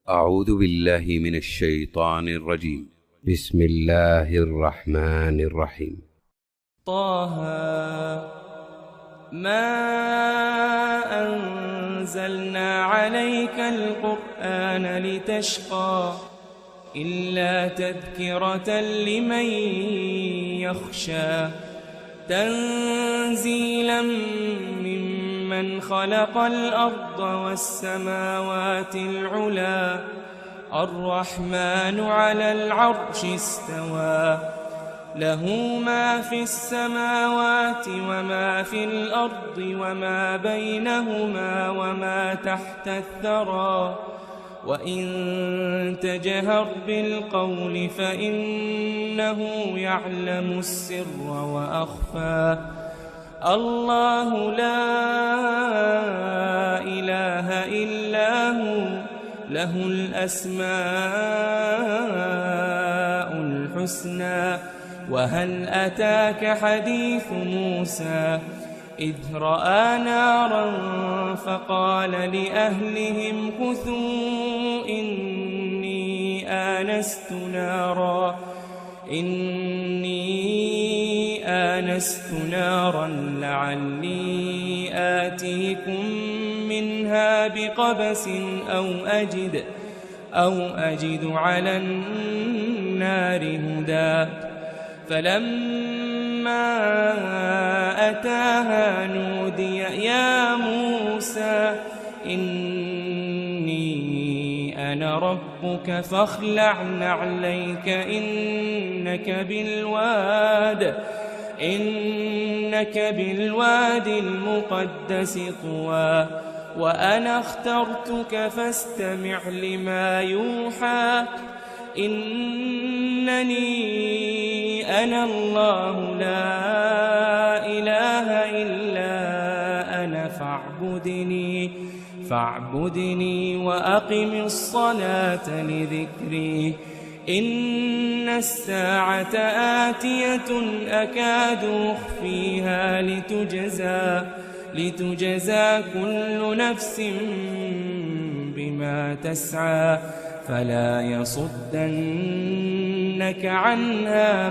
أعوذ بالله من الشيطان الرجيم. بسم الله الرحمن الرحيم. طه ما أنزلنا عليك القرآن لتشقى إلا تذكرة لمن يخشى تنزيلا ممن خلق الأرض والسماوات العلى الرحمن على العرش استوى له ما في السماوات وما في الأرض وما بينهما وما تحت الثرى وإن تجهر بالقول فإنه يعلم السر وأخفى الله لا إله إلا هو له الأسماء الحسنى وهل أتاك حديث موسى إذ رأى نارا فقال لأهلهم كثوا إني آنست نارا لعلي آتيكم منها بقبس أو أجد على النار هدى فلما أتاها نودي يا موسى إني أنا ربك فاخلع نعليك إنك بالواد المقدس طوى وأنا اخترتك فاستمع لما يوحى إنني أنا الله لا إله إلا أنا فاعبدني وأقم الصلاة لذكري إن الساعة آتية أكاد أخفيها لتجزى كل نفس بما تسعى فلا يصدنك عنها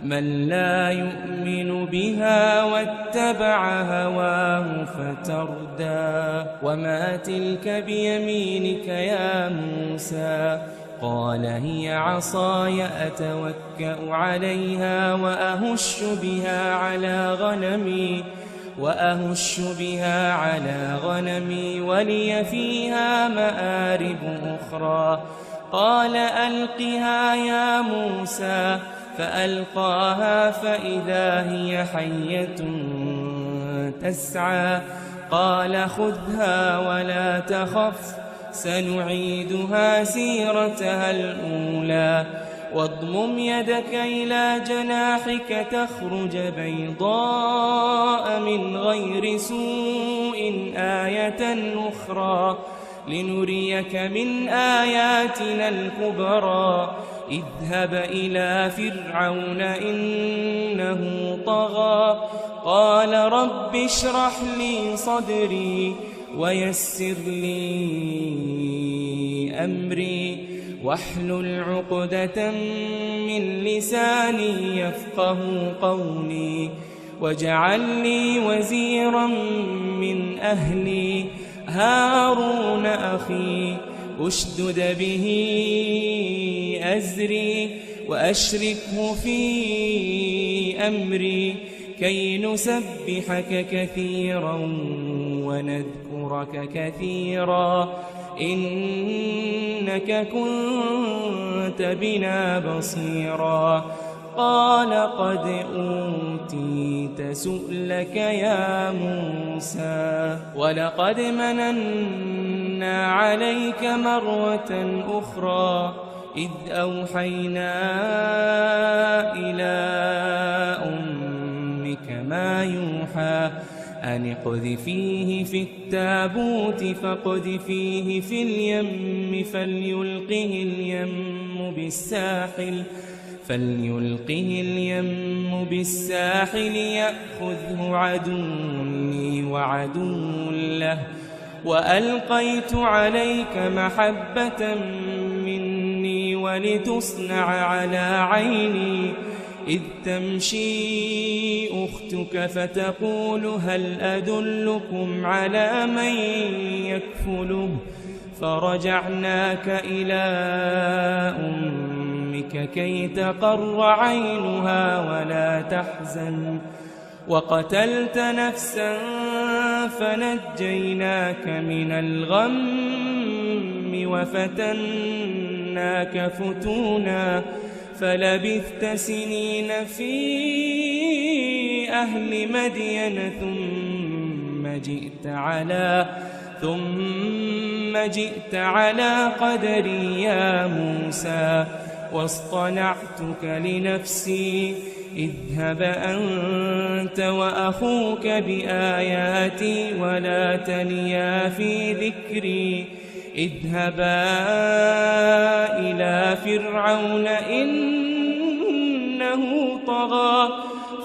من لا يؤمن بها واتبع هواه فتردى وما تلك بيمينك يا موسى قال هي عصاي أتوكأ عليها وأهش بها على غنمي ولي فيها مآرب أخرى قال ألقها يا موسى فألقاها فإذا هي حية تسعى قال خذها ولا تخف سنعيدها سيرتها الأولى واضمم يدك إلى جناحك تخرج بيضاء من غير سوء آية أخرى لنريك من آياتنا الكبرى اذهب إلى فرعون إنه طغى قال رب اشرح لي صدري ويسر لي أمري واحلل عقدة من لساني يفقه قولي واجعل لي وزيرا من أهلي هارون أخي أشدد به أزري وأشركه في أمري كي نسبحك كثيرا ونذكرك كثيرا إنك كنت بنا بصيرا قال قد أوتيت سؤلك يا موسى ولقد مننا عليك مرة أخرى إذ أوحينا إلى أمك ما يوحى أن اقذفيه في التابوت فاقذفيه في اليم فليلقه اليم بالساحل يأخذه عدو لي وعدو له وألقيت عليك محبة مني ولتصنع على عيني إذ تمشي أختك فتقول هل أدلكم على من يكفله فرجعناك إلى أمك كي تقر عينها ولا تحزن وقتلت نفسا فنجيناك من الغم وفتناك فتونا فلبثت سنين في أهل مدين ثم جئت على قدري يا موسى واصطنعتك لنفسي اذهب أنت وأخوك بآياتي ولا تنيا في ذكري اذهبا إلى فرعون إنه طغى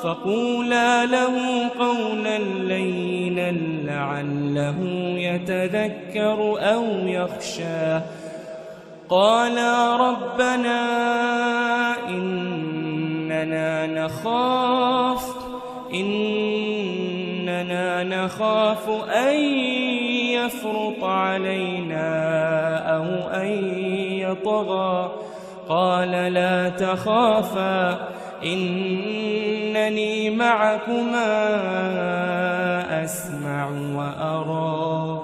فقولا له قولا لينا لعله يتذكر أو يخشى قالا ربنا إننا نخاف أن يفرط علينا أو أن يطغى قال لا تخافا إنني معكما أسمع وأرى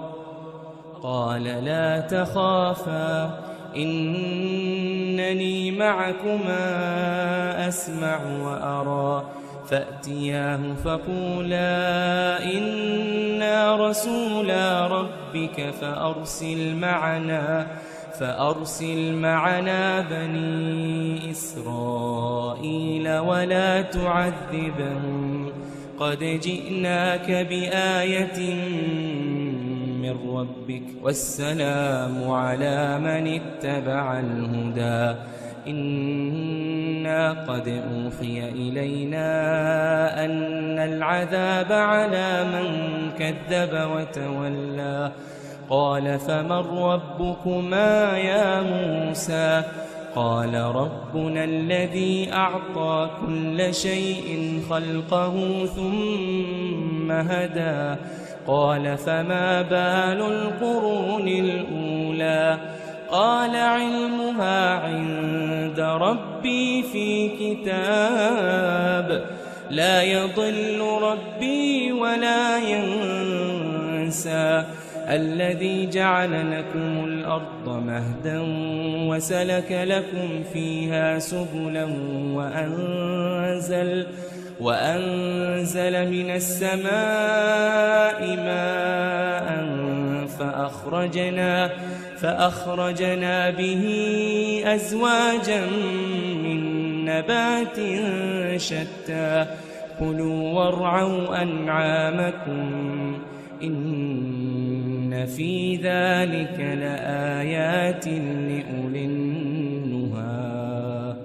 قال لا تخافا إنني معكما أسمع وأرى فأتياه فقولا إنا رسولا ربك فأرسل معنا بني إسرائيل ولا تعذبهم قد جئناك بآية من ربك والسلام على من اتبع الهدى إنا قد أوحي إلينا أن العذاب على من كذب وتولى قال فمن ربكما يا موسى قال ربنا الذي أعطى كل شيء خلقه ثم هدى قال فما بال القرون الأولى قال علمها عند ربي في كتاب لا يضل ربي ولا ينسى الذي جعل لكم الأرض مهدا وسلك لكم فيها سبلا وأنزل من السماء ماء فأخرجنا به أزواجا من نبات شتى كلوا وارعوا أنعامكم إن في ذلك لآيات لأولي النهى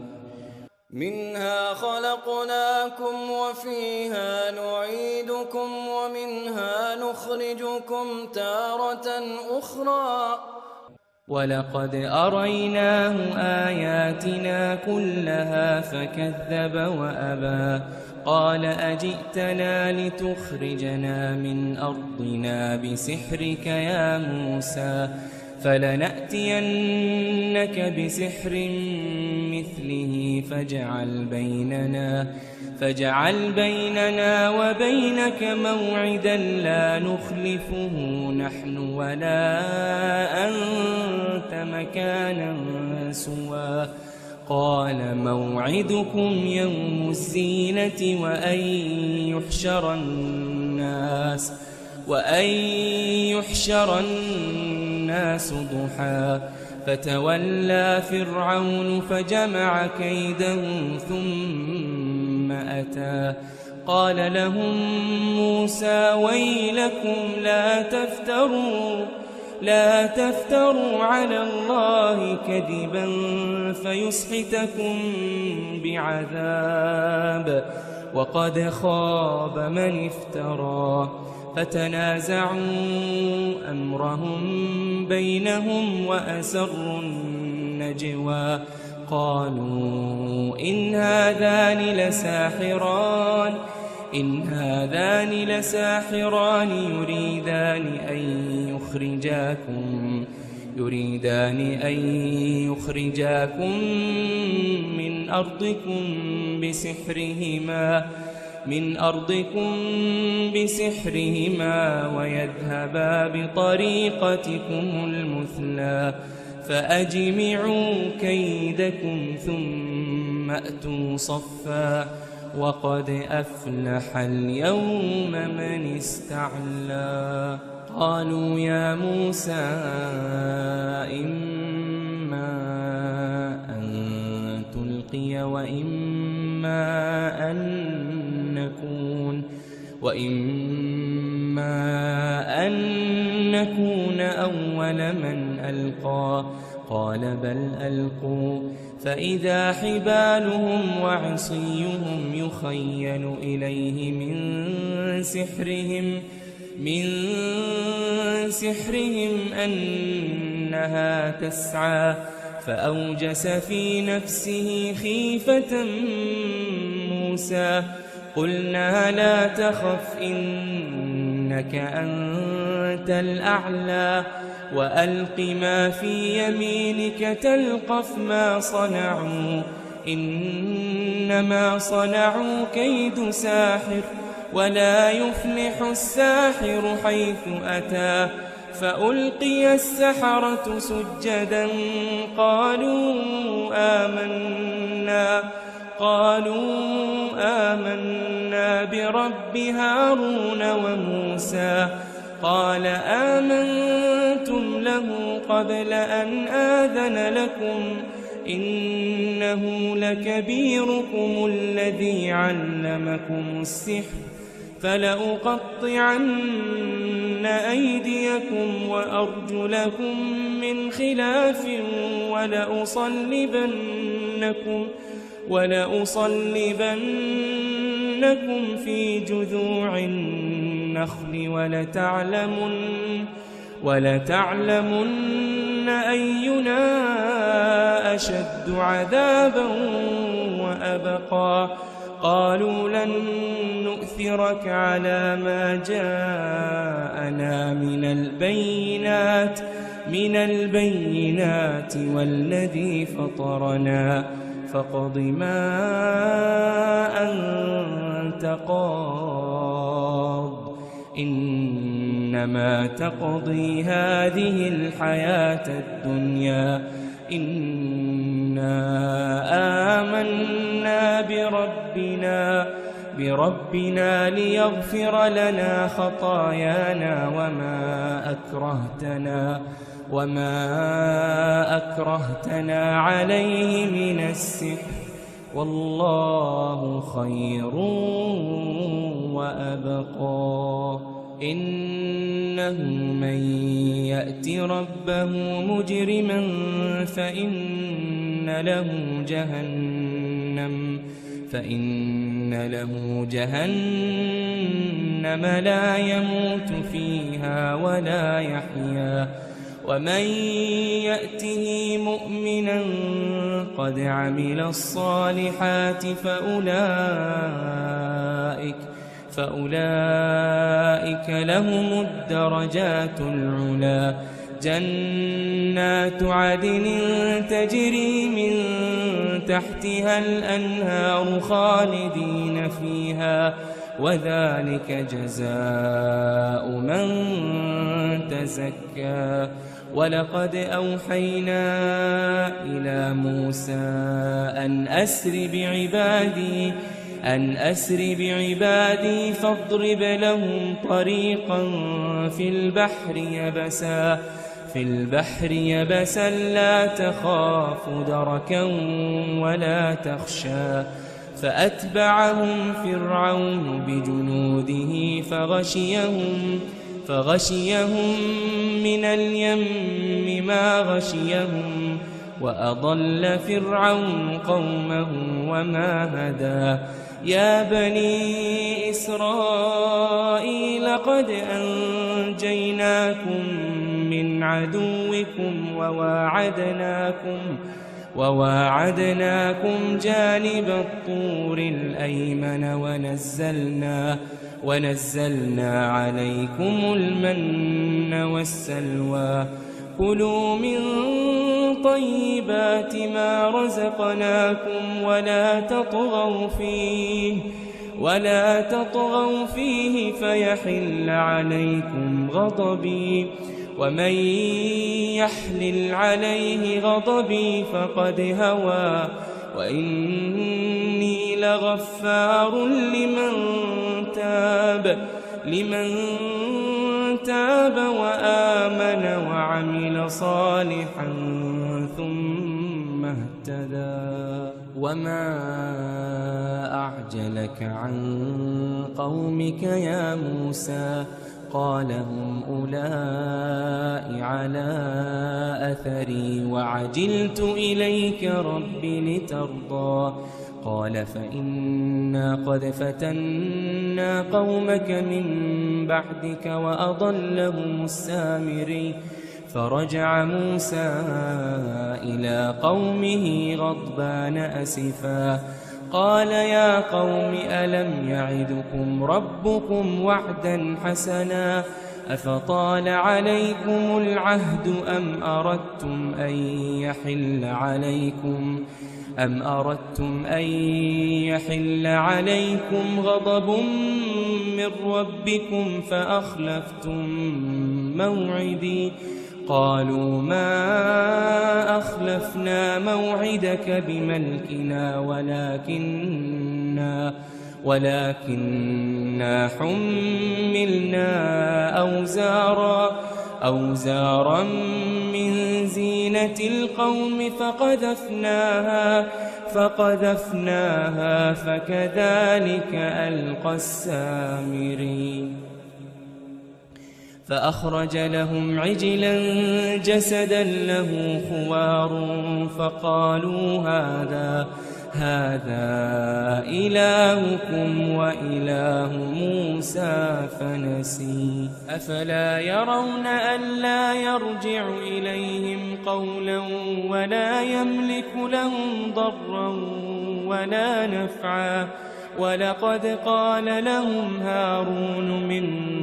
منها خلقناكم وفيها نعيدكم ومنها نخرجكم تارة أخرى ولقد أريناه آياتنا كلها فكذب وأبى قال أجئتنا لتخرجنا من أرضنا بسحرك يا موسى فلنأتينك بسحر مثله فاجعل بيننا وبينك موعدا لا نخلفه نحن ولا أنت مكانا سوى قال موعدكم يوم الزينة وأن يحشر الناس ضحى فتولى فرعون فجمع كيده ثم أتى قال لهم موسى ويلكم لا تفتروا على الله كذبا فيسحتكم بعذاب وقد خاب من افترى فتنازعوا أمرهم بينهم وأسروا النجوى قالوا إن هذان لساحران يريدان أن يخرجاكم من أرضكم بسحرهما ويذهبا بطريقتكم المثلى فأجمعوا كيدكم ثم أتوا صفا وقد أفلح اليوم من استعلى قالوا يا موسى إما أن تلقي وإما أن نكون أول من ألقى قال بل ألقوا فإذا حبالهم وعصيهم يخيل إليه من سحرهم أنها تسعى فأوجس في نفسه خيفة موسى قلنا لا تخف إنك أنت الأعلى وألق ما في يمينك تلقف ما صنعوا إنما صنعوا كيد ساحر ولا يفلح الساحر حيث أتى فألقي السحرة سجدا قالوا آمنا برب هارون وموسى قال آمنتم له قبل أن آذن لكم إنه لكبيركم الذي علمكم السحر فلأقطعن أيديكم وأرجلكم من خلاف ولأصلبنكم في جذوع النخل ولتعلمن أينا أشد عذابا وأبقى قالوا لن نؤثرك على ما جاءنا من البينات والذي فطرنا فاقض ما أنت قاض إنما تقضي هذه الحياة الدنيا إنا آمنا بربنا ليغفر لنا خطايانا وما أكرهتنا عليه من السحر والله خير وأبقى إنه من يأت ربه مجرما فإن له جهنم لا يموت فيها ولا يحيا ومن يأته مؤمنا قد عمل الصالحات فأولئك لهم الدرجات العلا جنات عدن تجري من تحتها الأنهار خالدين فيها وذلك جزاء من تزكى ولقد أوحينا إلى موسى أن أسر بعبادي فاضرب لهم طريقا في البحر يبسا لا تخاف دركا ولا تخشى فأتبعهم فرعون بجنوده فغشيهم من اليم ما غشيهم وأضل فرعون قومه وما هدى يا بني إسرائيل ولقد أنجيناكم من عدوكم وواعدناكم جانب الطور الأيمن ونزلنا عليكم المن والسلوى كلوا من طيبات ما رزقناكم ولا تطغوا فيه فيحل عليكم غضبي ومن يحلل عليه غضبي فقد هوى وإني لغفار لمن تاب وآمن وعمل صالحا ثم اهتدى وما أعجلك عن قومك يا موسى قال هم أولئك على أثري وعجلت إليك رب لترضى قال فإنا قد فتنا قومك من بعدك وأضلهم السامري فرجع موسى إلى قومه غضبان أسفا قال يا قوم ألم يعدكم ربكم وعدا حسنا أفطال عليكم العهد أم أردتم أن يحل عليكم غضب من ربكم فأخلفتم موعدي قالوا ما أخلفنا موعدك بملكنا ولكننا حملنا أوزارا من زينة القوم فقذفناها فكذلك ألقى السامري فأخرج لهم عجلا جسدا له خوار فقالوا هذا إلهكم وإله موسى فنسي أفلا يرون ألا يرجع إليهم قولا ولا يملك لهم ضرا ولا نفعا ولقد قال لهم هارون من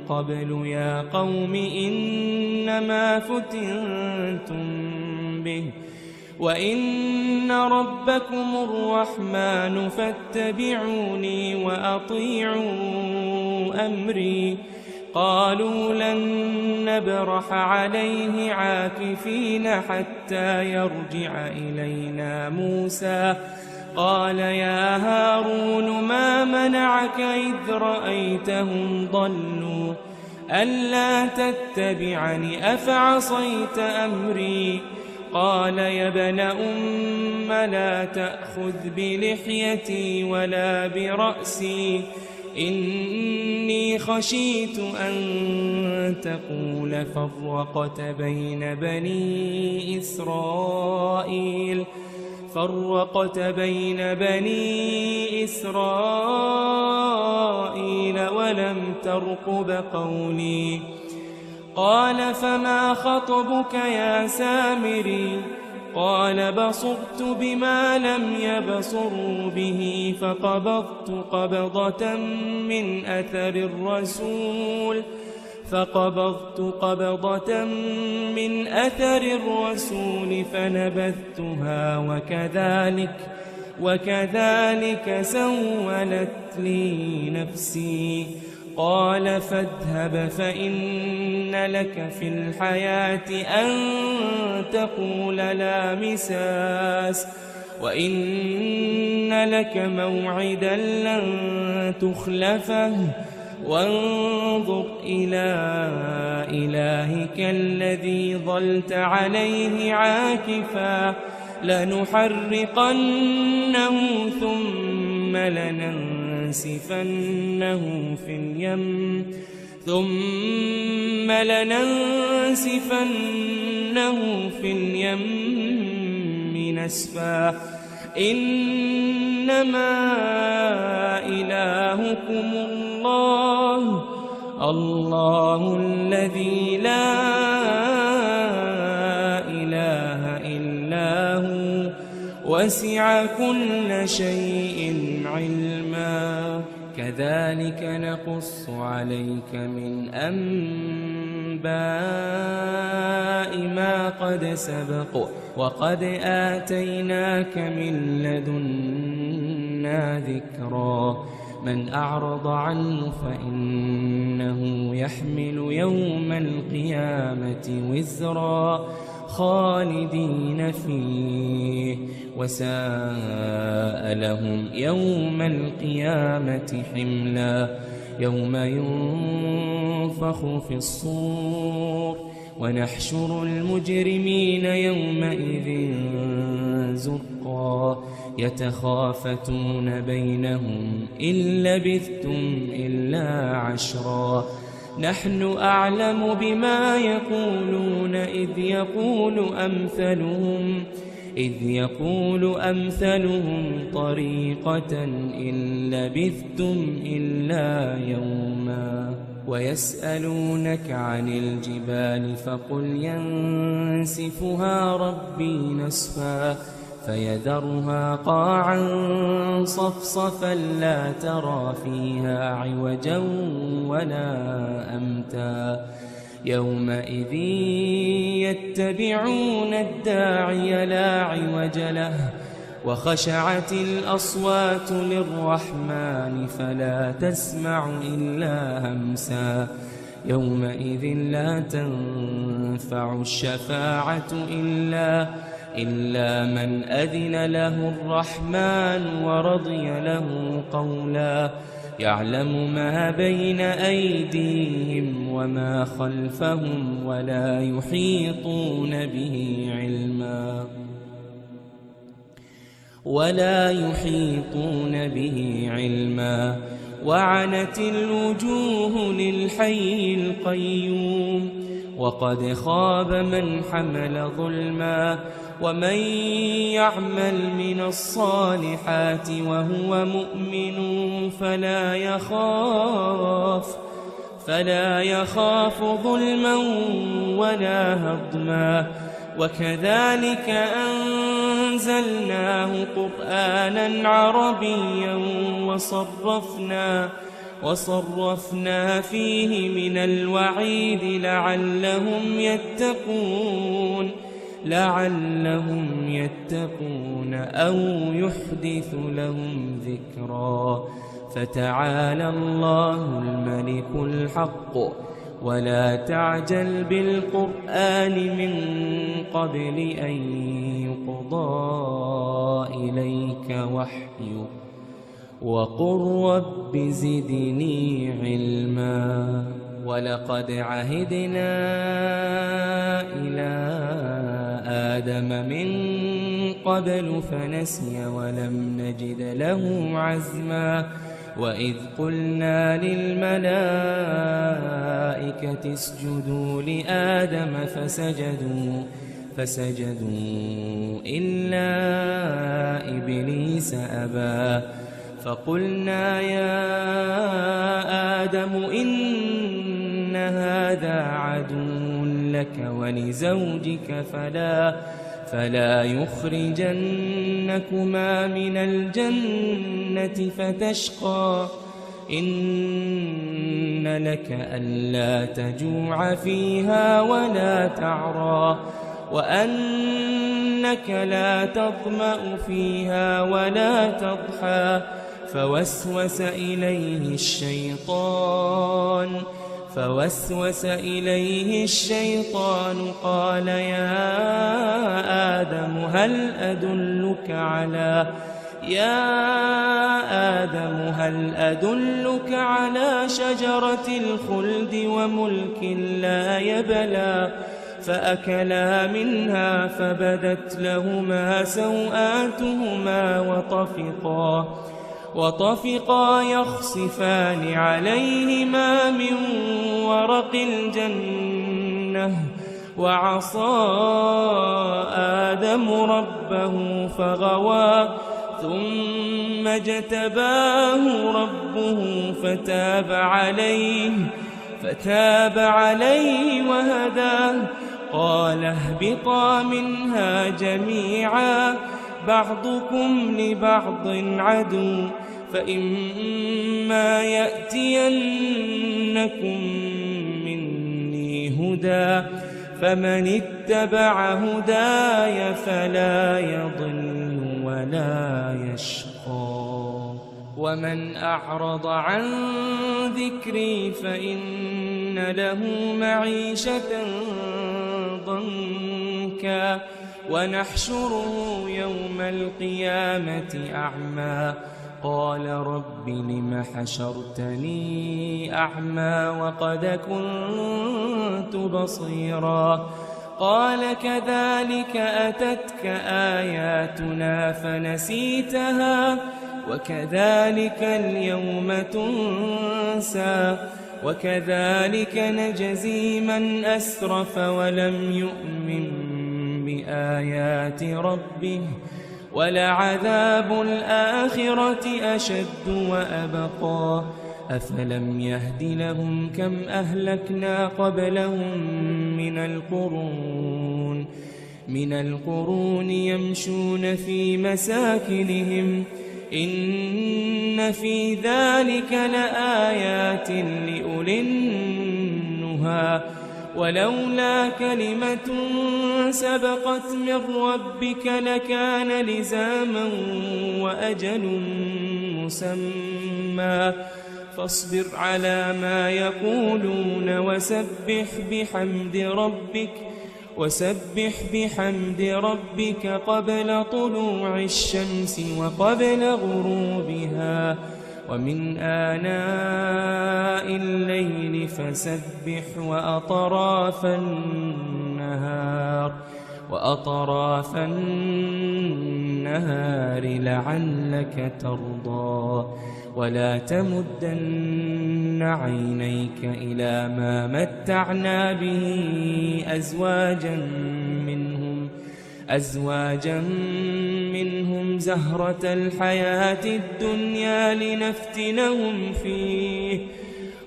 قبل يا قوم إنما فتنتم به وإن ربكم الرحمن فاتبعوني وأطيعوا أمري قالوا لن نبرح عليه عاكفين حتى يرجع إلينا موسى قال يا هارون ما منعك إذ رأيتهم ضلوا ألا تتبعني أفعصيت أمري قال يا ابن أم لا تأخذ بلحيتي ولا برأسي إني خشيت أن تقول فرقت بين بني إسرائيل ولم ترقب قولي قال فما خطبك يا سامري قال بصرت بما لم يبصروا به فقبضت قبضة من أثر الرسول فنبذتها وكذلك سولت لي نفسي قال فاذهب فإن لك في الحياة أن تقول لا مساس وإن لك موعدا لن تخلفه وانظر إلى إلهك الذي ظلت عليه عاكفا لنحرقنه ثم لننسفنه في اليم نسفا إنما إلهكم الله الله الذي لا إله إلا هو وسع كل شيء علما كذلك نقص عليك من أنباء ما قد سبق وقد آتيناك من لدنا ذكرا من أعرض عنه فإنه يحمل يوم القيامة وزرا خالدين فيه وساء لهم يوم القيامة حملا يوم ينفخ في الصور ونحشر المجرمين يومئذ زرقا يتخافتون بينهم إن لبثتم إلا عشرا نحن أعلم بما يقولون إذ يقول أمثلهم طريقة إن لبثتم إلا يوما ويسألونك عن الجبال فقل ينسفها ربي نسفا فيذرها قاعا صفصفا لا ترى فيها عوجا ولا أمتا يومئذ يتبعون الداعي لا عوج له وخشعت الأصوات للرحمن فلا تسمع إلا همسا يومئذ لا تنفع الشفاعة إلا من أذن له الرحمن ورضي له قولا يعلم ما بين أيديهم وما خلفهم ولا يحيطون به علما وعنت الوجوه للحي القيوم وقد خاب من حمل ظلما ومن يعمل من الصالحات وهو مؤمن فلا يخاف ظلما ولا هضما وكذلك أنزلناه قرآنا عربيا وصرفنا فيه من الوعيد لعلهم يتقون أو يحدث لهم ذكرا فتعالى الله الملك الحق ولا تعجل بالقرآن من قبل أن يقضى إليك وحيه وقل رب زدني علما ولقد عهدنا إلى آدم من قبل فنسي ولم نجد له عزما وإذ قلنا للملائكة اسجدوا لآدم فسجدوا إلا إبليس أبى فقلنا يا آدم إن هذا عدو لك ولزوجك فلا يخرجنكما من الجنة فتشقى إن لك ألا تجوع فيها ولا تعرى وأنك لا تظمأ فيها ولا تضحى فوسوس إليه الشيطان قال يا آدم هل أدلك على شجرة الخلد وملك لا يبلى فأكلا منها فبدت لهما سوآتهما وطفقا يخصفان عليهما من ورق الجنة وعصى آدم ربه فغوى ثم اجتباه ربه فتاب عليه فتاب عليه وهداه. قال اهبطا منها جميعا بعضكم لبعض عدو، فإما يأتينكم مني هدى فمن اتبع هداي فلا يضل ولا يشقى، ومن أعرض عن ذكري فإن له معيشة ضنكا ونحشره يوم القيامة أعمى. قال رب لم حشرتني أعمى وقد كنت بصيرا. قال كذلك أتتك آياتنا فنسيتها وكذلك اليوم تنسى، وكذلك نجزي من أسرف ولم يؤمن بآيات ربه، ولعذاب الآخرة أشد وأبقى. أفلم يهد لهم كم أهلكنا قبلهم من القرون يمشون في مساكنهم إن في ذلك لآيات لأولي النهى. ولولا كلمة سبقت من ربك لكان لزاما وأجل مسمى. فاصبر على ما يقولون وسبح بحمد ربك قبل طلوع الشمس وقبل غروبها ومن آناء الليل فسبح وأطراف النهار لعلك ترضى. ولا تمدن عينيك إلى ما متعنا به أزواجا منهم زهرة الحياة الدنيا لنفتنهم فيه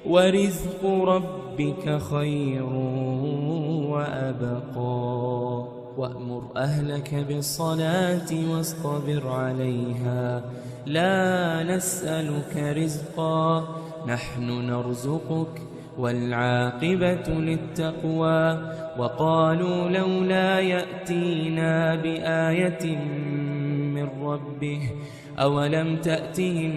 ورزق ربك خير وأبقى. وأمر أهلك بالصلاة واصطبر عليها لا نسألك رزقا نحن نرزقك والعاقبة للتقوى. وقالوا لولا يأتينا بآية من ربه أولم تأتهم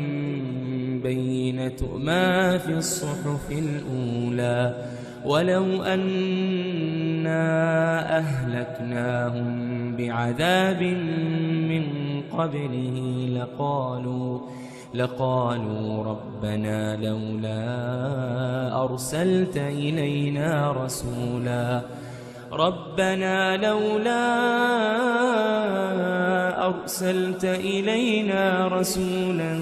بينة ما في الصحف الأولى ولو أنا أهلكناهم بعذاب من قبله لقالوا ربنا لولا أرسلت إلينا رسولا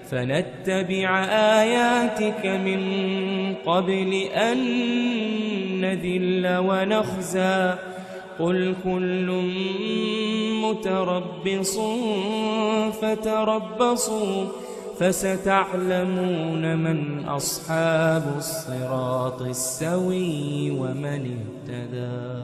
فنتبع آياتك من قبل أن نذل ونخزى. قل كل متربص فتربصوا فستعلمون من أصحاب الصراط السوي ومن اهتدى.